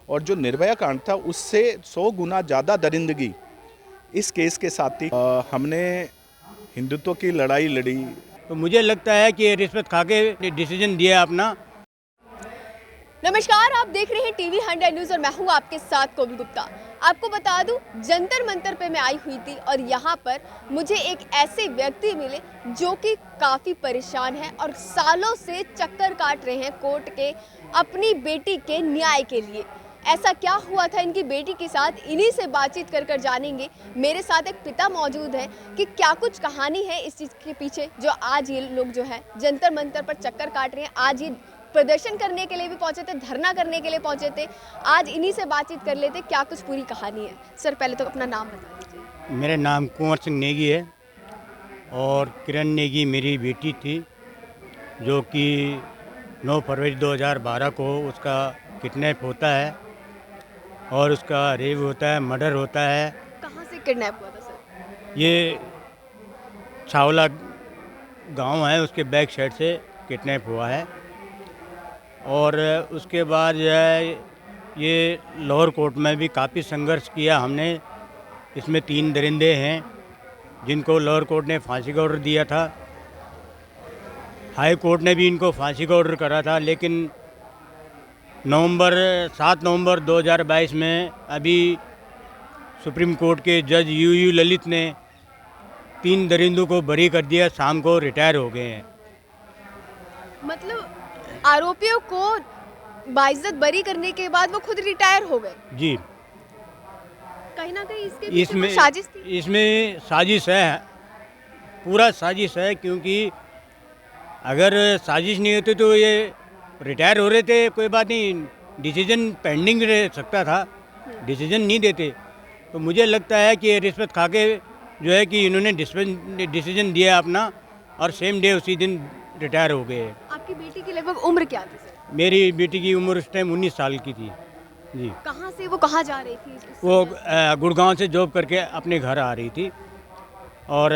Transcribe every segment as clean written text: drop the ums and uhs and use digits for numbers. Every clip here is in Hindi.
और जो निर्भया कांड था उससे 100 गुना ज़्यादा दरिंदगी इस केस के साथ थी। हमने हिंदुत्व की लड़ाई लड़ी। तो मुझे लगता है कि रिश्वत खा के डिसीजन दिया अपना। नमस्कार, आप देख रहे हैं टीवी 100 न्यूज़ और मैं हूं आपके साथ कोमल गुप्ता। आपको बता दूं, जंतर मंतर पे मैं आई हुई थी और यहाँ पर मुझे एक ऐसे व्यक्ति मिले जो कि काफ़ी परेशान है और सालों से चक्कर काट रहे हैं कोर्ट के अपनी बेटी के न्याय के लिए। ऐसा क्या हुआ था इनकी बेटी के साथ, इन्हीं से बातचीत कर जानेंगे। मेरे साथ एक पिता मौजूद है कि क्या कुछ कहानी है इस चीज़ के पीछे जो आज ये लोग जो है जंतर मंतर पर चक्कर काट रहे हैं। आज ये प्रदर्शन करने के लिए भी पहुंचे थे, धरना करने के लिए पहुंचे थे। आज इन्हीं से बातचीत कर लेते क्या कुछ पूरी कहानी है। सर, पहले तो अपना नाम बता दीजिए। मेरा नाम कुंवर सिंह नेगी है और किरण नेगी मेरी बेटी थी, जो कि 9 फरवरी 2012 को उसका किडनैप होता है और उसका रेप होता है, मर्डर होता है। कहाँ से किडनैप हुआ था सर? ये छावला गांव है, उसके बैक साइड से किडनैप हुआ है। और उसके बाद जो है ये लोअर कोर्ट में भी काफ़ी संघर्ष किया हमने। इसमें 3 दरिंदे हैं जिनको लोअर कोर्ट ने फांसी का ऑर्डर दिया था। हाई कोर्ट ने भी इनको फांसी का ऑर्डर करा था, लेकिन 7 नवंबर 2022 में अभी सुप्रीम कोर्ट के जज यू ललित ने 3 दरिंदों को बरी कर दिया, शाम को रिटायर हो गए हैं। मतलब आरोपियों को बाइज्जत बरी करने के बाद वो खुद रिटायर हो गए। जी, कहीं ना कहीं इसके पीछे कोई साजिश थी। इसमें साजिश है, पूरा साजिश है। क्योंकि अगर साजिश नहीं होती तो ये रिटायर हो रहे थे, कोई बात नहीं, डिसीजन पेंडिंग रह सकता था, डिसीजन नहीं देते। तो मुझे लगता है कि रिश्वत खा के जो है कि इन्होंने डिसीजन दिया अपना और सेम डे उसी दिन रिटायर हो गए। आपकी बेटी की लगभग उम्र क्या थी सर? मेरी बेटी की उम्र उस टाइम 19 साल की थी। जी। कहाँ से वो कहाँ जा रही थी? वो गुड़गांव से जॉब करके अपने घर आ रही थी और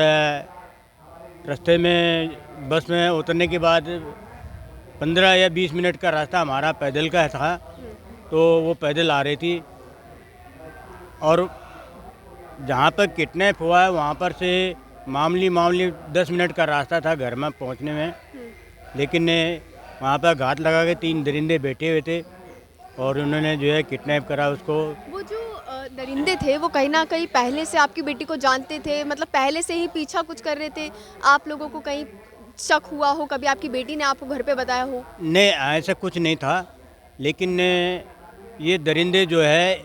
रास्ते में बस में उतरने के बाद 15 या 20 मिनट का रास्ता हमारा पैदल का था, तो वो पैदल आ रही थी। और जहाँ पर किडनैप हुआ है वहाँ पर से मामूली 10 मिनट का रास्ता था घर में पहुँचने में, लेकिन वहाँ पर घात लगा के 3 दरिंदे बैठे हुए थे और उन्होंने जो है किडनैप करा उसको। वो जो दरिंदे थे वो कहीं ना कहीं पहले से आपकी बेटी को जानते थे, मतलब पहले से ही पीछा कुछ कर रहे थे? आप लोगों को कहीं शक हुआ हो, कभी आपकी बेटी ने आपको घर पे बताया हो? नहीं, ऐसा कुछ नहीं था, लेकिन ये दरिंदे जो है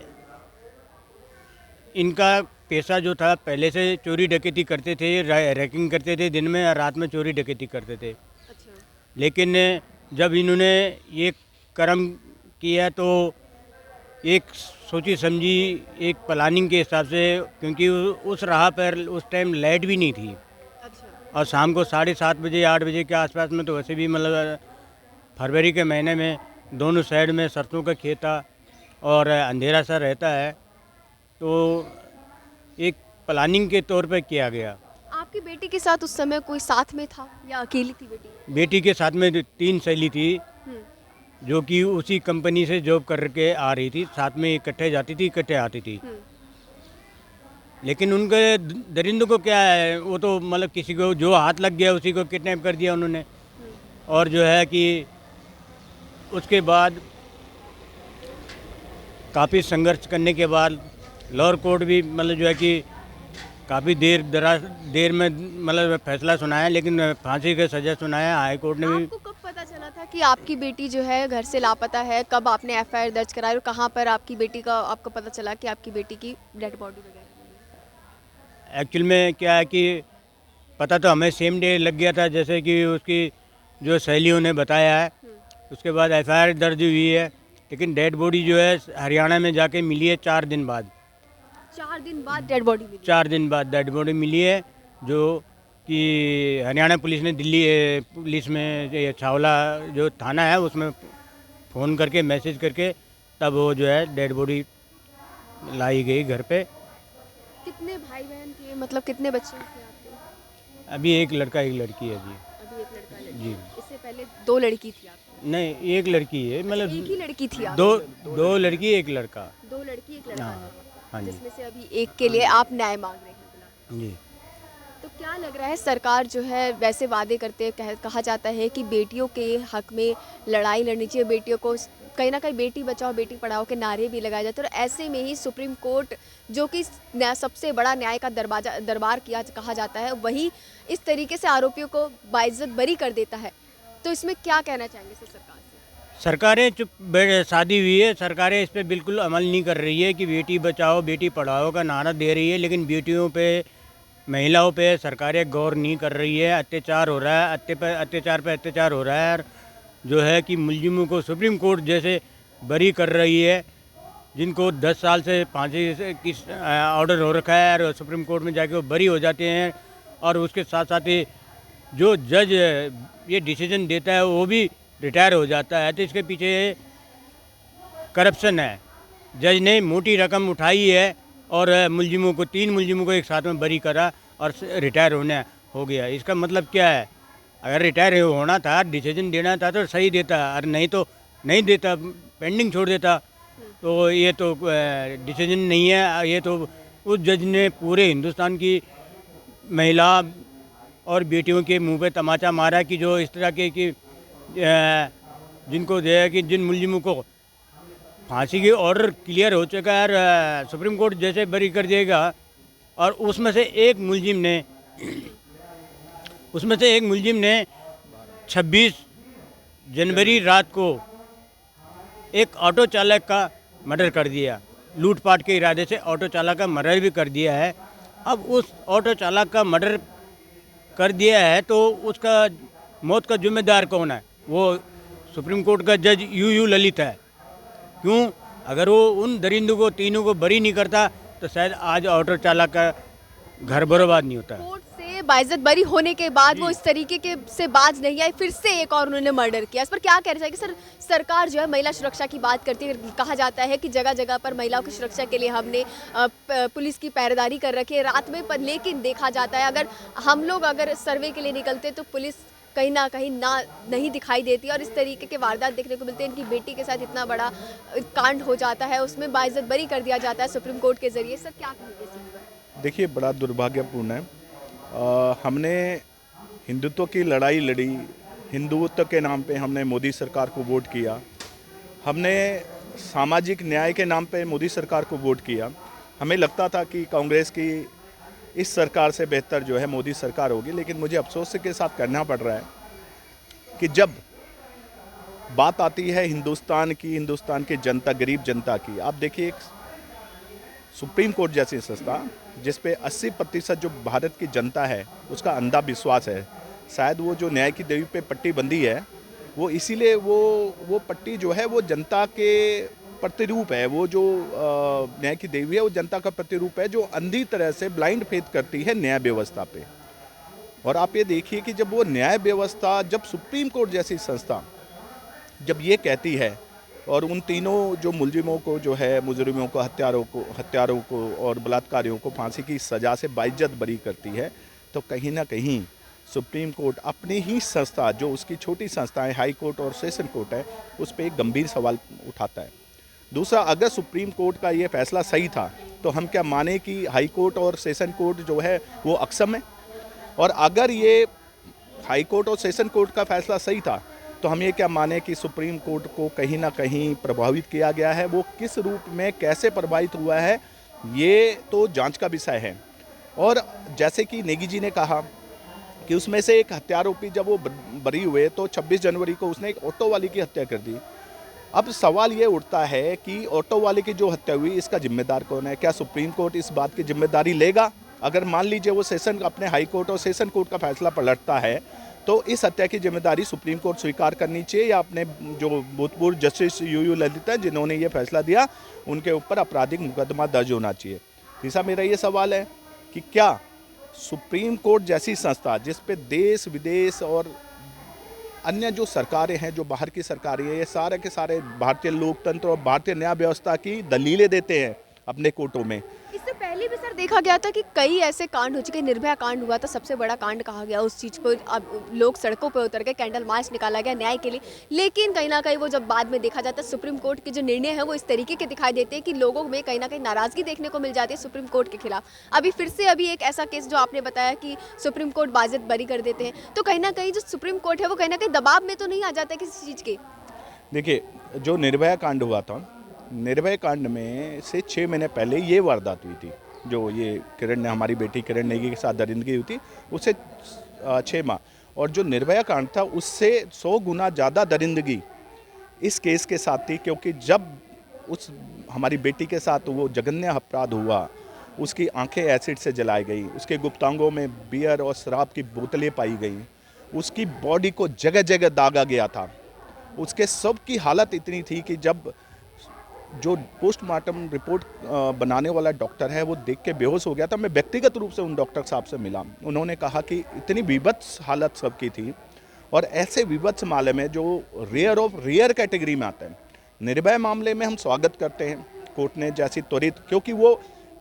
इनका पेशा जो था पहले से चोरी डकैती करते थे, रैकिंग करते थे, दिन में और रात में चोरी डकैती करते थे। अच्छा। लेकिन जब इन्होंने ये कर्म किया तो एक सोची समझी एक प्लानिंग के हिसाब से, क्योंकि उस राह पर उस टाइम लाइट भी नहीं थी। अच्छा। और शाम को 7:30 बजे 8 बजे के आसपास में, तो वैसे भी मतलब फरवरी के महीने में दोनों साइड में सरसों का खेत था और अंधेरा सा रहता है, तो एक प्लानिंग के तौर पे किया गया। आपकी बेटी के साथ उस समय कोई साथ में था या अकेली थी बेटी? बेटी के साथ में 3 सहेली थी जो कि उसी कंपनी से जॉब करके आ रही थी, साथ में इकट्ठे जाती थी, इकट्ठे आती थी। लेकिन उनके दरिंदों को क्या है, वो तो मतलब किसी को जो हाथ लग गया उसी को किडनैप कर दिया उन्होंने। और जो है कि उसके बाद काफ़ी संघर्ष करने के बाद लोअर कोर्ट भी मतलब जो है कि काफ़ी देर में मतलब फैसला सुनाया, लेकिन फांसी की सज़ा सुनाया। हाई कोर्ट ने भी। आपको कब पता चला था कि आपकी बेटी जो है घर से लापता है? कब आपने एफआईआर दर्ज कराई और कहाँ पर आपकी बेटी का आपको पता चला कि आपकी बेटी की डेड बॉडी वगैरह? एक्चुअल में क्या है कि पता तो हमें सेम डे लग गया था, जैसे कि उसकी जो सहेलियों ने बताया है। उसके बाद एफआईआर दर्ज हुई है, लेकिन डेड बॉडी जो है हरियाणा में जाके मिली है 4 दिन बाद। 4 दिन बाद डेड बॉडी मिली? 4 दिन बाद डेड बॉडी मिली है, जो कि हरियाणा पुलिस ने दिल्ली पुलिस में ये छावला जो थाना है उसमें फ़ोन करके मैसेज करके तब वो जो है डेड बॉडी लाई गई घर पे। कितने भाई बहन थे, मतलब कितने बच्चे थे आपके? अभी एक लड़का एक लड़की है जी। अभी एक लड़का लड़की। जी। इससे पहले 2 लड़की थी आपकी? नहीं, एक लड़की है, मतलब एक ही लड़की थी आप? दो लड़की एक लड़का। 2 लड़की 1 लड़का हाँ था, हाँ जी जिसमें से अभी एक के लिए आप न्याय मांग रहे हैं। जी। तो क्या लग रहा है, सरकार जो है वैसे वादे करते हैं, कहा जाता है कि बेटियों के हक में लड़ाई लड़नी चाहिए, बेटियों को कहीं ना कहीं बेटी बचाओ बेटी पढ़ाओ के नारे भी लगाए जाते हैं, और ऐसे में ही सुप्रीम कोर्ट जो कि सबसे बड़ा न्याय का दरबार किया कहा जाता है, वही इस तरीके से आरोपियों को बाइज्जत बरी कर देता है। तो इसमें क्या कहना चाहेंगे सर सरकार से? सरकारें शादी हुई है, सरकारें इस पे बिल्कुल अमल नहीं कर रही है कि बेटी बचाओ बेटी पढ़ाओ का नारा दे रही है, लेकिन बेटियों पे महिलाओं पे सरकारें गौर नहीं कर रही है। अत्याचार हो रहा है, अत्याचार पे अत्याचार हो रहा है, और जो है कि मुलजिमों को सुप्रीम कोर्ट जैसे बरी कर रही है, जिनको 10 साल से फांसी की ऑर्डर हो रखा है, और सुप्रीम कोर्ट में जाके वो बरी हो जाते हैं। और उसके साथ साथ ही जो जज ये डिसीजन देता है वो भी रिटायर हो जाता है। तो इसके पीछे करप्शन है। जज ने मोटी रकम उठाई है और मुलजिमों को 3 मुलजिमों को एक साथ में बरी करा और रिटायर हो गया। इसका मतलब क्या है? अगर रिटायर होना था, डिसीजन देना था तो सही देता, और नहीं तो नहीं देता, पेंडिंग छोड़ देता। तो ये तो डिसीजन नहीं है, ये तो उस जज ने पूरे हिंदुस्तान की महिला और बेटियों के मुंह पे तमाचा मारा कि जो इस तरह के कि जिनको जो है कि जिन मुलजिमों को फांसी की ऑर्डर क्लियर हो चुका है, और सुप्रीम कोर्ट जैसे बरी कर देगा, और उसमें से एक मुलजिम ने 26 जनवरी रात को एक ऑटो चालक का मर्डर कर दिया। लूटपाट के इरादे से ऑटो चालक का मर्डर भी कर दिया है। अब उस ऑटो चालक का मर्डर कर दिया है तो उसका मौत का जिम्मेदार कौन है? वो सुप्रीम कोर्ट का जज यू ललित है। क्यों? अगर वो उन दरिंदों को तीनों को बरी नहीं करता तो शायद आज ऑटो चालक का घर बर्बाद नहीं होता। कोर्ट से बाइज्जत बरी होने के बाद वो इस तरीके के से बाज नहीं आए, फिर से एक और उन्होंने मर्डर किया। इस पर क्या कहना चाहिए सर? सरकार जो है महिला सुरक्षा की बात करती है, कहा जाता है कि जगह जगह पर महिलाओं की सुरक्षा के लिए हमने पुलिस की पहरेदारी कर रखी है रात में, पर लेकिन देखा जाता है अगर हम लोग अगर सर्वे के लिए निकलते तो पुलिस कहीं ना कहीं नहीं दिखाई देती, और इस तरीके के वारदात देखने को मिलते हैं। इनकी बेटी के साथ इतना बड़ा कांड हो जाता है, उसमें बाइज्जत बरी कर दिया जाता है सुप्रीम कोर्ट के जरिए। सर क्या कहेंगे इस पर? देखिए, बड़ा दुर्भाग्यपूर्ण है। हमने हिंदुत्व की लड़ाई लड़ी, हिंदुत्व के नाम पे हमने मोदी सरकार को वोट किया, हमने सामाजिक न्याय के नाम पे मोदी सरकार को वोट किया। हमें लगता था कि कांग्रेस की इस सरकार से बेहतर जो है मोदी सरकार होगी, लेकिन मुझे अफसोस के साथ कहना पड़ रहा है कि जब बात आती है हिंदुस्तान की जनता, गरीब जनता की, आप देखिए एक सुप्रीम कोर्ट जैसी संस्था जिस पे 80% जो भारत की जनता है उसका अंधा विश्वास है। शायद वो जो न्याय की देवी पे पट्टी बंदी है वो इसीलिए वो पट्टी जो है वो जनता के प्रतिरूप है। वो जो न्याय की देवी है वो जनता का प्रतिरूप है, जो अंधी तरह से ब्लाइंड फेथ करती है न्याय व्यवस्था पे। और आप ये देखिए कि जब वो न्याय व्यवस्था, जब सुप्रीम कोर्ट जैसी संस्था जब ये कहती है और उन तीनों जो मुलजिमों को जो है, मुजरिमों को, हत्यारों को और बलात्कारियों को फांसी की सज़ा से बाइज्जत बरी करती है, तो कहीं ना कहीं सुप्रीम कोर्ट अपनी ही संस्था, जो उसकी छोटी संस्थाएं हाई कोर्ट और सेशन कोर्ट है, उस पर एक गंभीर सवाल उठाता है। दूसरा, अगर सुप्रीम कोर्ट का ये फैसला सही था तो हम क्या माने कि हाई कोर्ट और सेशन कोर्ट जो है वो अक्षम है? और अगर ये हाई कोर्ट और सेशन कोर्ट का फैसला सही था तो हम ये क्या माने कि सुप्रीम कोर्ट को कहीं ना कहीं प्रभावित किया गया है? वो किस रूप में कैसे प्रभावित हुआ है, ये तो जांच का विषय है। और जैसे कि नेगी जी ने कहा कि उसमें से एक हत्यारोपी जब वो बरी हुए तो 26 जनवरी को उसने एक ऑटो वाले की हत्या कर दी। अब सवाल ये उठता है कि ऑटो वाले की जो हत्या हुई इसका जिम्मेदार कौन है? क्या सुप्रीम कोर्ट इस बात की जिम्मेदारी लेगा? अगर मान लीजिए वो सेशन अपने हाई कोर्ट और सेशन कोर्ट का फैसला पलटता है तो इस हत्या की जिम्मेदारी सुप्रीम कोर्ट स्वीकार करनी चाहिए, या अपने जो भूतपूर्व जस्टिस यू ललित हैं जिन्होंने ये फैसला दिया उनके ऊपर आपराधिक मुकदमा दर्ज होना चाहिए। तीसरा मेरा ये सवाल है कि क्या सुप्रीम कोर्ट जैसी संस्था जिस पे देश विदेश और अन्य जो सरकारें हैं, जो बाहर की सरकारें हैं, ये सारे के सारे भारतीय लोकतंत्र और भारतीय न्याय व्यवस्था की दलीलें देते हैं अपने कोर्टों में। इससे पहले भी सर देखा गया था कि कई ऐसे कांड हो चुके, निर्भया कांड हुआ था, सबसे बड़ा कांड कहा गया उस चीज़ को। अब लोग सड़कों पे उतर के कैंडल मार्च निकाला गया न्याय के लिए, लेकिन कहीं ना कहीं वो जब बाद में देखा जाता है सुप्रीम कोर्ट के जो निर्णय है वो इस तरीके के दिखाई देते हैं कि लोगों में कहीं ना कहीं नाराजगी देखने को मिल जाती है सुप्रीम कोर्ट के खिलाफ। अभी फिर से अभी एक ऐसा केस जो आपने बताया कि सुप्रीम कोर्ट बाजिद बरी कर देते हैं, तो कहीं ना कहीं जो सुप्रीम कोर्ट है वो कहीं ना कहीं दबाव में तो नहीं आ जाता है किसी चीज़ के? देखिए, जो निर्भया कांड हुआ था, निर्भया कांड में से 6 महीने पहले ये वारदात हुई थी, जो ये किरण ने, हमारी बेटी किरण नेगी के साथ दरिंदगी हुई थी, उससे 6 माह, और जो निर्भया कांड था उससे 100 गुना ज़्यादा दरिंदगी इस केस के साथ थी, क्योंकि जब उस हमारी बेटी के साथ वो जघन्य अपराध हुआ, उसकी आंखें एसिड से जलाई गई, उसके गुप्तांगों में बियर और शराब की बोतलें पाई गई, उसकी बॉडी को जगह जगह दागा गया था, उसके सब की हालत इतनी थी कि जब जो पोस्टमार्टम रिपोर्ट बनाने वाला डॉक्टर है वो देख के बेहोश हो गया था। मैं व्यक्तिगत रूप से उन डॉक्टर साहब से मिला, उन्होंने कहा कि इतनी विभत्स हालत सबकी थी, और ऐसे विभत्स मामले में जो रेयर ऑफ रेयर कैटेगरी में आता है, निर्भया मामले में हम स्वागत करते हैं कोर्ट ने जैसी त्वरित, क्योंकि वो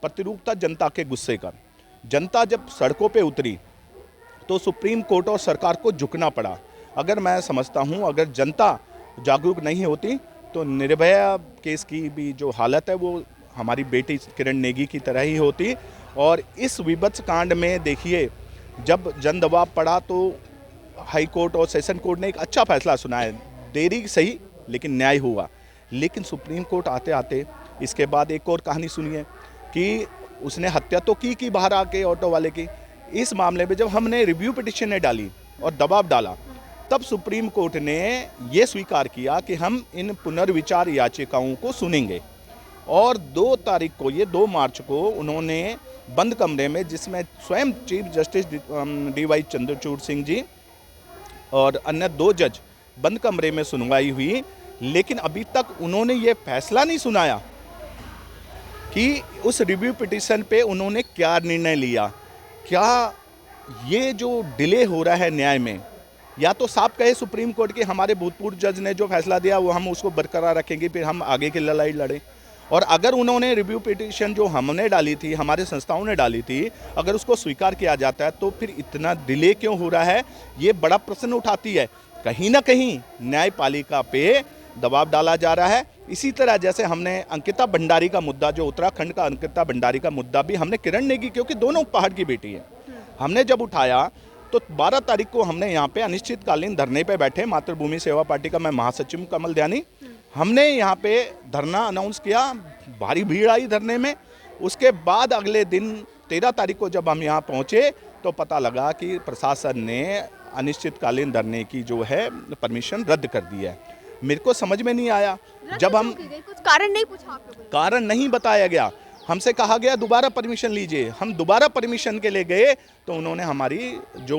प्रतिरूप था जनता के गुस्से का। जनता जब सड़कों पे उतरी तो सुप्रीम कोर्ट और सरकार को झुकना पड़ा। अगर मैं समझता हूँ अगर जनता जागरूक नहीं होती तो निर्भया केस की भी जो हालत है वो हमारी बेटी किरण नेगी की तरह ही होती। और इस विभत्स कांड में देखिए, जब जन दबाव पड़ा तो हाई कोर्ट और सेशन कोर्ट ने एक अच्छा फैसला सुनाया, देरी सही लेकिन न्याय हुआ। लेकिन सुप्रीम कोर्ट आते आते इसके बाद एक और कहानी सुनिए कि उसने हत्या तो की बाहर आके ऑटो वाले की। इस मामले में जब हमने रिव्यू पिटिशन डाली और दबाव डाला, तब सुप्रीम कोर्ट ने ये स्वीकार किया कि हम इन पुनर्विचार याचिकाओं को सुनेंगे। और 2 तारीख को, ये 2 मार्च को उन्होंने बंद कमरे में, जिसमें स्वयं chief justice DY Chandrachud Singh ji और अन्य 2 जज बंद कमरे में सुनवाई हुई, लेकिन अभी तक उन्होंने ये फैसला नहीं सुनाया कि उस रिव्यू पिटिशन पे उन्होंने क्या निर्णय लिया। क्या ये जो डिले हो रहा है न्याय में, या तो साफ कहे सुप्रीम कोर्ट के हमारे भूतपूर्व जज ने जो फैसला दिया वो हम उसको बरकरार रखेंगे, फिर हम आगे की लड़ाई लड़ें। और अगर उन्होंने रिव्यू पिटिशन जो हमने डाली थी, हमारे संस्थाओं ने डाली थी, अगर उसको स्वीकार किया जाता है तो फिर इतना डिले क्यों हो रहा है, ये बड़ा प्रश्न उठाती है। कहीं ना कहीं न्यायपालिका पे दबाव डाला जा रहा है। इसी तरह जैसे हमने अंकिता भंडारी का मुद्दा, जो उत्तराखंड का अंकिता भंडारी का मुद्दा भी हमने किरण नेगी, क्योंकि दोनों पहाड़ की बेटी है, हमने जब उठाया तो 12 तारीख को हमने यहाँ पे अनिश्चितकालीन धरने पे बैठे, मातृभूमि सेवा पार्टी का मैं महासचिव कमल दयानी, हमने यहाँ पे धरना अनाउंस किया, भारी भीड़ आई धरने में। उसके बाद अगले दिन 13 तारीख को जब हम यहाँ पहुँचे तो पता लगा कि प्रशासन ने अनिश्चितकालीन धरने की जो है परमिशन रद्द कर दी है। मेरे को समझ में नहीं आया, जब हम कुछ कारण नहीं पूछा आप लोगों ने? कारण नहीं बताया गया, हमसे कहा गया दोबारा परमिशन लीजिए। हम दोबारा परमिशन के लिए गए तो उन्होंने हमारी जो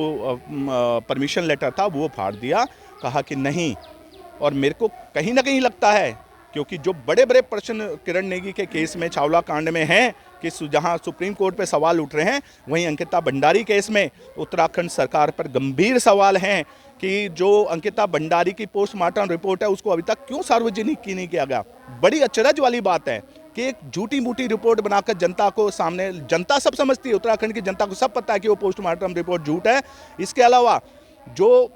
परमिशन लेटर था वो फाड़ दिया, कहा कि नहीं। और मेरे को कहीं ना कहीं लगता है, क्योंकि जो बड़े बड़े प्रश्न किरण नेगी के केस में, छावला कांड में हैं, कि जहां सुप्रीम कोर्ट पे सवाल उठ रहे हैं, वहीं अंकिता भंडारी केस में उत्तराखंड सरकार पर गंभीर सवाल हैं कि जो अंकिता भंडारी की पोस्टमार्टम रिपोर्ट है उसको अभी तक क्यों सार्वजनिक नहीं किया गया। बड़ी अचरज वाली बात है कि एक झूठी मूठी रिपोर्ट बनाकर जनता को सामने, जनता सब समझती है, उत्तराखंड की जनता को सब पता है कि वो पोस्टमार्टम रिपोर्ट झूठ है। इसके अलावा जो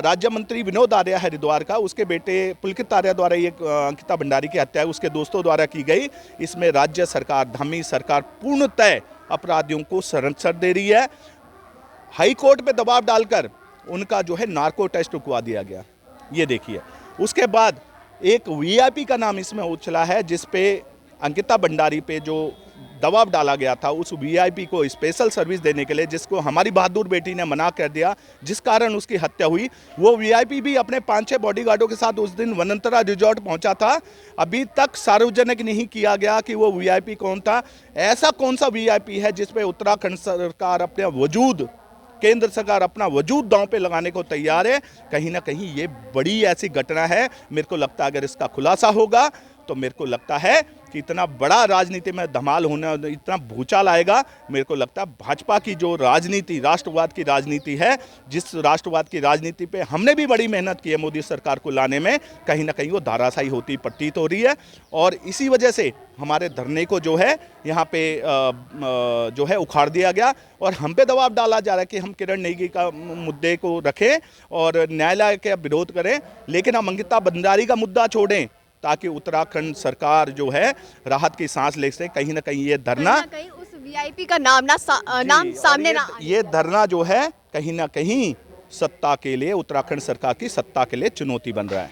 राज्य मंत्री विनोद आर्या हरिद्वार का, उसके बेटे पुलकित आर्या द्वारा ये अंकिता भंडारी की हत्या उसके दोस्तों द्वारा की गई, इसमें राज्य सरकार, धामी सरकार पूर्णतः अपराधियों को संरक्षण दे रही है। हाई कोर्ट पे दबाव डालकर उनका जो है नार्को टेस्ट रुकवा दिया गया, ये देखिए। उसके बाद एक VIP का नाम इसमें उछला है, जिस पे अंकिता भंडारी पे जो दबाव डाला गया था, उस VIP को स्पेशल सर्विस देने के लिए, जिसको हमारी बहादुर बेटी ने मना कर दिया, जिस कारण उसकी हत्या हुई। वो VIP भी अपने 5-6 बॉडीगार्डों के साथ उस दिन वनंतरा रिजॉर्ट पहुंचा था। अभी तक सार्वजनिक नहीं किया गया कि वो VIP कौन था। ऐसा कौन सा VIP है जिस पे उत्तराखंड सरकार अपने वजूद, केंद्र सरकार अपना वजूद दांव पे लगाने को तैयार है। कहीं ना कहीं ये बड़ी ऐसी घटना है, मेरे को लगता है अगर इसका खुलासा होगा तो मेरे को लगता है कि इतना बड़ा राजनीति में धमाल होना, इतना भूचाल आएगा। मेरे को लगता है भाजपा की जो राजनीति, राष्ट्रवाद की राजनीति है, जिस राष्ट्रवाद की राजनीति पे हमने भी बड़ी मेहनत की है मोदी सरकार को लाने में, कहीं ना कहीं वो धाराशायी होती प्रतीत हो रही है। और इसी वजह से हमारे धरने को जो है यहाँ पे जो है उखाड़ दिया गया और हम पे दबाव डाला जा रहा है कि हम किरण नेगी का मुद्दे को रखें और न्यायालय का विरोध करें, लेकिन हम अंकिता भंडारी का मुद्दा छोड़ें ताकि उत्तराखंड सरकार जो है राहत की सांस ले सके। कहीं ना कहीं ये धरना, कहीं उस वीआईपी का नाम सामने ना आए। ये धरना जो है कहीं ना कहीं सत्ता के लिए, उत्तराखंड सरकार की सत्ता के लिए चुनौती बन रहा है।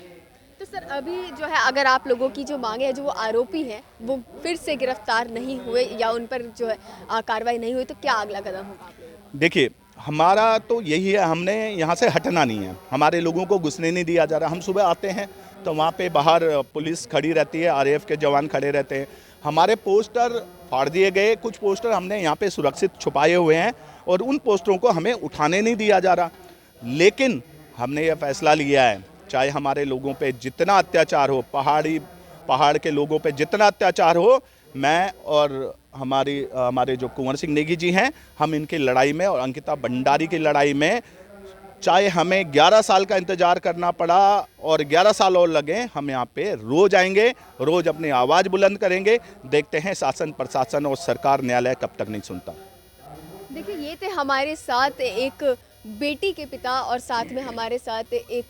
तो सर अभी जो है अगर आप लोगों की जो मांगे है, जो वो आरोपी हैं वो फिर से गिरफ्तार नहीं हुए या उन पर जो है कार्रवाई नहीं हुई, तो क्या अगला कदम होगा? देखिए, हमारा तो यही है, हमने यहाँ से हटना नहीं है, हमारे लोगों को घुसने नहीं दिया जा रहा। हम सुबह आते हैं तो वहाँ पे बाहर पुलिस खड़ी रहती है, आरएएफ के जवान खड़े रहते हैं। हमारे पोस्टर फाड़ दिए गए, कुछ पोस्टर हमने यहाँ पे सुरक्षित छुपाए हुए हैं और उन पोस्टरों को हमें उठाने नहीं दिया जा रहा। लेकिन हमने ये फैसला लिया है, चाहे हमारे लोगों पे जितना अत्याचार हो, पहाड़ के लोगों पे जितना अत्याचार हो, मैं और हमारे जो कुंवर सिंह नेगी जी हैं, हम इनकी लड़ाई में और अंकिता भंडारी की लड़ाई में, चाहे हमें 11 साल का इंतजार करना पड़ा और 11 साल और लगे, हम यहाँ पे रोज आएंगे, रोज अपनी आवाज़ बुलंद करेंगे। देखते हैं शासन, प्रशासन और सरकार, न्यायालय कब तक नहीं सुनता। देखिए, ये थे हमारे साथ एक बेटी के पिता और साथ में हमारे साथ एक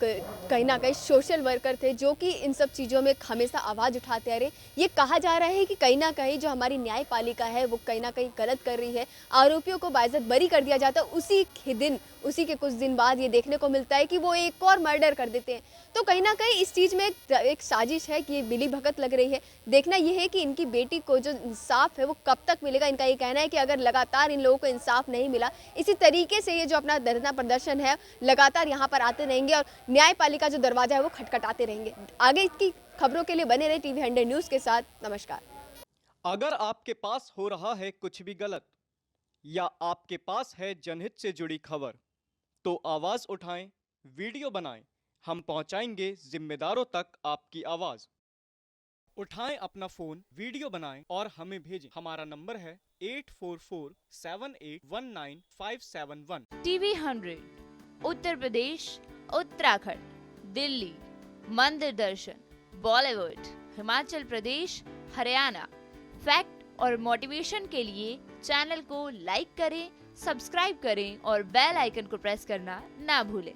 कहीं ना कहीं सोशल वर्कर थे जो कि इन सब चीज़ों में हमेशा आवाज़ उठाते आ रहे। ये कहा जा रहा है कि कहीं ना कहीं जो हमारी न्यायपालिका है वो कहीं ना कहीं गलत कर रही है, आरोपियों को बाइज्जत बरी कर दिया जाता है, उसी के कुछ दिन बाद ये देखने को मिलता है कि वो एक और मर्डर कर देते हैं। तो कहीं ना कहीं इस चीज़ में एक साजिश है कि ये मिली भगत लग रही है। देखना ये है कि इनकी बेटी को जो इंसाफ है वो कब तक मिलेगा। इनका ये कहना है कि अगर लगातार इन लोगों को इंसाफ नहीं मिला, इसी तरीके से ये जो अपना धरना प्रदर्शन है लगातार यहाँ पर आते रहेंगे और न्यायपालिका जो दरवाजा है वो खटखटाते रहेंगे। आगे इसकी खबरों के लिए बने रहे टीवी 100 न्यूज़ के साथ। नमस्कार। अगर आपके पास हो रहा है कुछ भी गलत या आपके पास है जनहित से जुड़ी खबर, तो आवाज उठाएं, वीडियो बनाएं, हम पहुंचाएंगे जिम्मेदारों तक आपकी आवाज। उठाएं अपना फोन, वीडियो बनाएं और हमें भेजें। हमारा नंबर है 8447819571। टीवी 100 उत्तर प्रदेश, उत्तराखंड, दिल्ली, मंदिर दर्शन, बॉलीवुड, हिमाचल प्रदेश, हरियाणा। फैक्ट और मोटिवेशन के लिए चैनल को लाइक करें, सब्सक्राइब करें और बेल आइकन को प्रेस करना ना भूलें।